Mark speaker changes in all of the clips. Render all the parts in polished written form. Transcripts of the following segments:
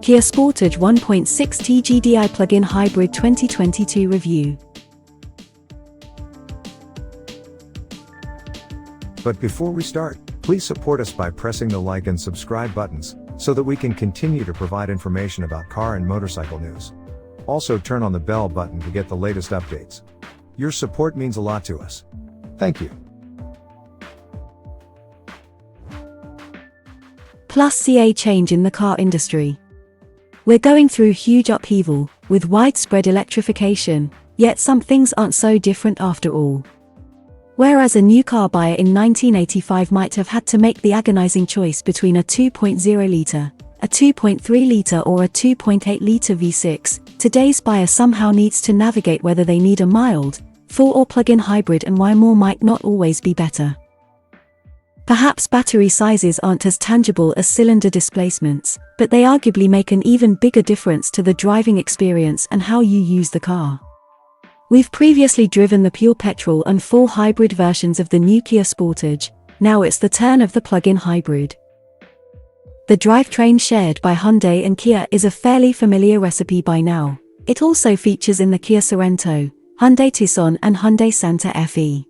Speaker 1: Kia Sportage 1.6 T GDi Plug-in Hybrid 2022 review.
Speaker 2: But before we start, please support us by pressing the like and subscribe buttons, so that we can continue to provide information about car and motorcycle news. Also turn on the bell button to get the latest updates. Your support means a lot to us. Thank you.
Speaker 1: Plus CA change in the car industry. We're going through huge upheaval, with widespread electrification, yet some things aren't so different after all. Whereas a new car buyer in 1985 might have had to make the agonizing choice between a 2.0-litre, a 2.3-litre or a 2.8-litre V6, today's buyer somehow needs to navigate whether they need a mild, full or plug-in hybrid and why more might not always be better. Perhaps battery sizes aren't as tangible as cylinder displacements, but they arguably make an even bigger difference to the driving experience and how you use the car. We've previously driven the pure petrol and full hybrid versions of the new Kia Sportage, now it's the turn of the plug-in hybrid. The drivetrain shared by Hyundai and Kia is a fairly familiar recipe by now. It also features in the Kia Sorento, Hyundai Tucson and Hyundai Santa Fe.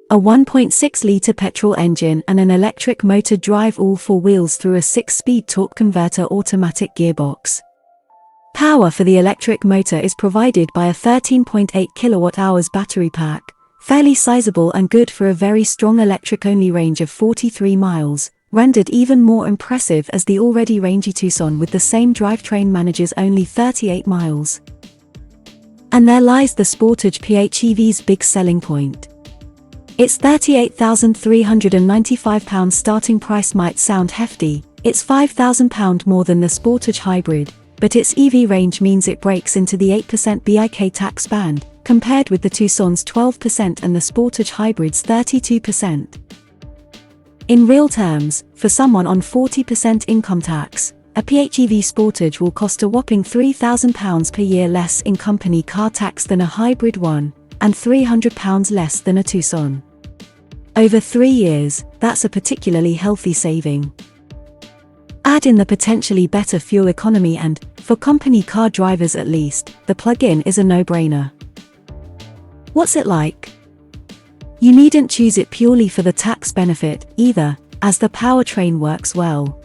Speaker 1: A 1.6-litre petrol engine and an electric motor drive all four wheels through a 6-speed torque converter automatic gearbox. Power for the electric motor is provided by a 13.8 kWh battery pack, fairly sizable and good for a very strong electric-only range of 43 miles, rendered even more impressive as the already rangy Tucson with the same drivetrain manages only 38 miles. And there lies the Sportage PHEV's big selling point. Its £38,395 starting price might sound hefty, it's £5,000 more than the Sportage Hybrid, but its EV range means it breaks into the 8% BIK tax band, compared with the Tucson's 12% and the Sportage Hybrid's 32%. In real terms, for someone on 40% income tax, a PHEV Sportage will cost a whopping £3,000 per year less in company car tax than a hybrid one, and £300 less than a Tucson. Over 3 years, that's a particularly healthy saving. Add in the potentially better fuel economy and, for company car drivers at least, the plug-in is a no-brainer. What's it like? You needn't choose it purely for the tax benefit, either, as the powertrain works well.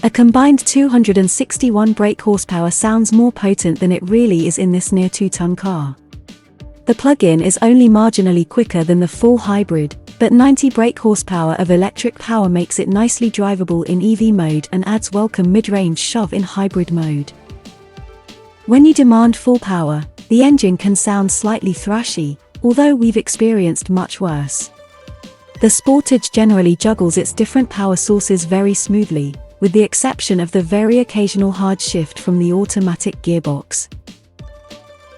Speaker 1: A combined 261 brake horsepower sounds more potent than it really is in this near 2-ton car. The plug-in is only marginally quicker than the full hybrid, but 90 brake horsepower of electric power makes it nicely drivable in EV mode and adds welcome mid-range shove in hybrid mode. When you demand full power, the engine can sound slightly thrashy, although we've experienced much worse. The Sportage generally juggles its different power sources very smoothly, with the exception of the very occasional hard shift from the automatic gearbox.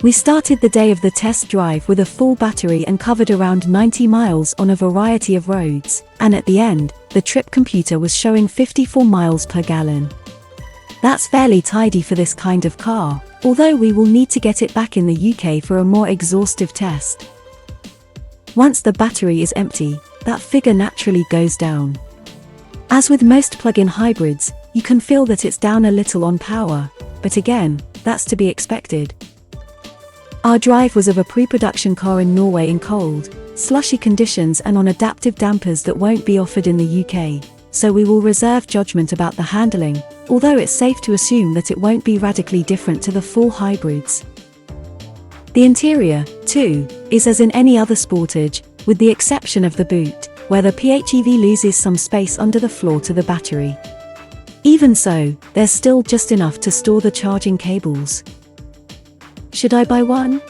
Speaker 1: We started the day of the test drive with a full battery and covered around 90 miles on a variety of roads, and at the end, the trip computer was showing 54 miles per gallon. That's fairly tidy for this kind of car, although we will need to get it back in the UK for a more exhaustive test. Once the battery is empty, that figure naturally goes down. As with most plug-in hybrids, you can feel that it's down a little on power, but again, that's to be expected. Our drive was of a pre-production car in Norway in cold, slushy conditions and on adaptive dampers that won't be offered in the UK, so we will reserve judgment about the handling, although it's safe to assume that it won't be radically different to the full hybrids. The interior, too, is as in any other Sportage, with the exception of the boot, where the PHEV loses some space under the floor to the battery. Even so, there's still just enough to store the charging cables. Should I buy one?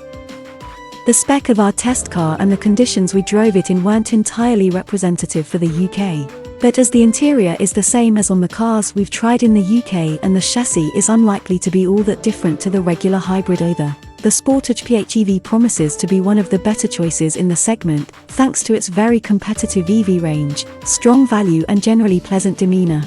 Speaker 1: The spec of our test car and the conditions we drove it in weren't entirely representative for the UK, but as the interior is the same as on the cars we've tried in the UK and the chassis is unlikely to be all that different to the regular hybrid either, the Sportage PHEV promises to be one of the better choices in the segment, thanks to its very competitive EV range, strong value and generally pleasant demeanour.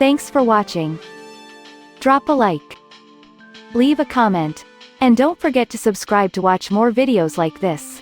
Speaker 3: Thanks for watching. Drop a like. Leave a comment. And don't forget to subscribe to watch more videos like this.